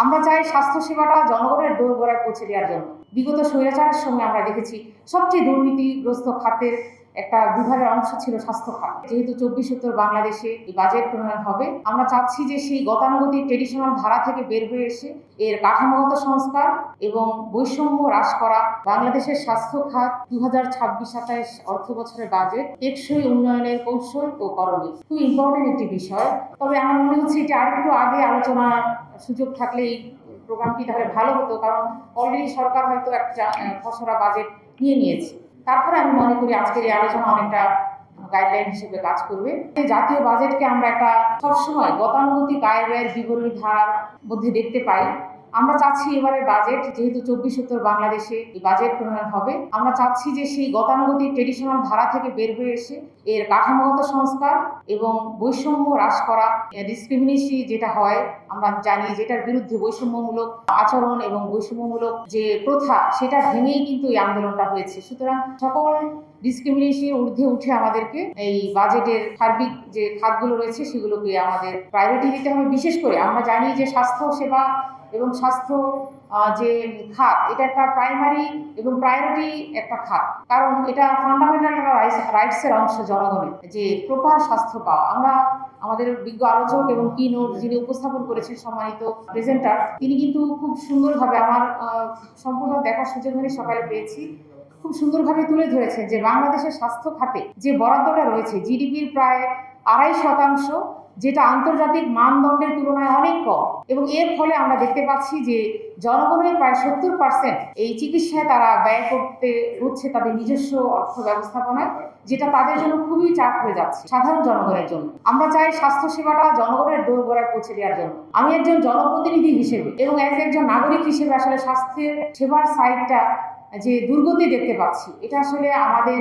আমরা চাই স্বাস্থ্যসেবাটা জনগণের দোরগোড়ায় পৌঁছে দেওয়ার জন্য। বিগত স্বৈরাচারের সময় আমরা দেখেছি সবচেয়ে দুর্নীতিগ্রস্ত খাতের একটা বিভাগের অংশ ছিল স্বাস্থ্য খাত। যেহেতু 24 বাংলাদেশে এই বাজেট প্রণয়ন হবে, আমরা চাচ্ছি যে সেই গতানুগতিক ট্রেডিশনাল ধারা থেকে বের হয়ে এসে এর কাঠামোগত সংস্কার এবং বৈষম্য হ্রাস করা বাংলাদেশের স্বাস্থ্য খাত 2026-27 অর্থ বছরের বাজেট টেকসই উন্নয়নের কৌশল ও করণীয় খুব ইম্পর্টেন্ট একটি বিষয়। তবে আমার মনে হচ্ছে এটা আরেকটু আগে আলোচনার সুযোগ থাকলে এই প্রোগ্রামটি তাহলে ভালো হতো, কারণ অলরেডি সরকার হয়তো একটা খসড়া বাজেট নিয়েছে। তারপরে আমি মনে করি আজকের এই আলোচনা অনেকটা গাইডলাইন হিসেবে কাজ করবে। জাতীয় বাজেটকে আমরা একটা সবসময় গতানুগতিক আয় ব্যয়ের বিবরণী ধারার মধ্যে দেখতে পাই। আমরা চাচ্ছি এবারের বাজেট, যেহেতু 24 বাংলাদেশে এই বাজেট প্রণয়ন হবে, আমরা চাচ্ছি যে সেই গতানুগতিক ট্রেডিশনাল ধারা থেকে বের হয়ে এসে এর কাঠামোগত সংস্কার এবং বৈষম্য হ্রাস করা, ডিসক্রিমিনেশন যেটা হয় আমরা জানি, যেটার বিরুদ্ধে বৈষম্যমূলক আচরণ এবং বৈষম্যমূলক যে প্রথা সেটা ভেঙেই কিন্তু এই আন্দোলনটা হয়েছে। সুতরাং সকল ডিসক্রিমিনেশন ঊর্ধ্বে উঠে আমাদেরকে এই বাজেটের সার্বিক যে খাতগুলো রয়েছে সেগুলোকে আমাদের প্রায়োরিটি দিতে হবে। বিশেষ করে আমরা জানি যে স্বাস্থ্য সেবা এবং স্বাস্থ্য যে খাত, এটা একটা প্রাইমারি এবং প্রায়োরিটি একটা খাত, কারণ এটা ফান্ডামেন্টাল রাইটসের অংশ জনগণের, যে প্রপার স্বাস্থ্য পাওয়া। আমরা আমাদের বিজ্ঞ আলোচক এবং কিনোট যিনি উপস্থাপন করেছেন সম্মানিত প্রেজেন্টার, তিনি কিন্তু খুব সুন্দরভাবে, আমার সম্পূর্ণ দেখার সুযোগ আমি সকালে পেয়েছি, খুব সুন্দরভাবে তুলে ধরেছেন যে বাংলাদেশের স্বাস্থ্য খাতে যে বরাদ্দটা রয়েছে জিডিপির প্রায় 2.5%, যেটা আন্তর্জাতিক মানদণ্ডের তুলনায় অনেক কম। এবং এর ফলে আমরা দেখতে পাচ্ছি যে জনগণের প্রায় 70% এই চিকিৎসায় তারা ব্যয় করতে হচ্ছে তাদের নিজস্ব অর্থ ব্যবস্থাপনায়, যেটা তাদের জন্য খুবই চাপ হয়ে যাচ্ছে সাধারণ জনগণের জন্য। আমরা চাই স্বাস্থ্যসেবাটা জনগণের দোরগোড়ায় পৌঁছে দেওয়ার জন্য। আমি একজন জনপ্রতিনিধি হিসেবে এবং একজন নাগরিক হিসেবে আসলে স্বাস্থ্যের সেবার সাইডটা যে দুর্গতি দেখতে পাচ্ছি, এটা আসলে আমাদের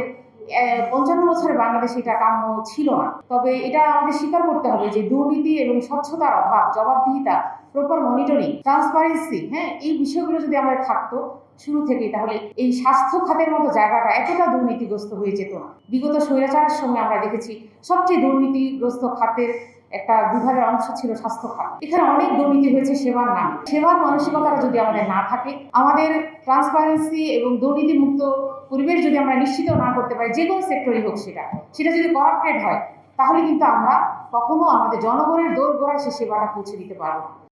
55 বছরের বাংলাদেশে এটা কাম্য ছিল না। তবে এটা আমাদের স্বীকার করতে হবে যে দুর্নীতি এবং স্বচ্ছতার অভাব, জবাবদিহিতা, প্রপার মনিটরিং, ট্রান্সপারেন্সি, এই বিষয়গুলো যদি আমাদের থাকতো শুরু থেকেই, তাহলে এই স্বাস্থ্য খাতের মতো জায়গাটা এতটা দুর্নীতিগ্রস্ত হয়ে যেত না। বিগত স্বৈরাচারের সময় আমরা দেখেছি সবচেয়ে দুর্নীতিগ্রস্ত খাতের একটা বিভাগের অংশ ছিল স্বাস্থ্য খাত। এখানে অনেক দুর্নীতি হয়েছে সেবার নামে। সেবার মানসিকতাটা যদি আমাদের না থাকে, আমাদের ট্রান্সপারেন্সি এবং দুর্নীতিমুক্ত পরিবেশ যদি আমরা নিশ্চিত না করতে পারি, যে কোনো সেক্টরই হোক সেটা যদি করাপ্টেড হয়, তাহলে কিন্তু আমরা কখনো আমাদের জনগণের দোরগোড়ায় সে সেবাটা পৌঁছে দিতে পারবো না।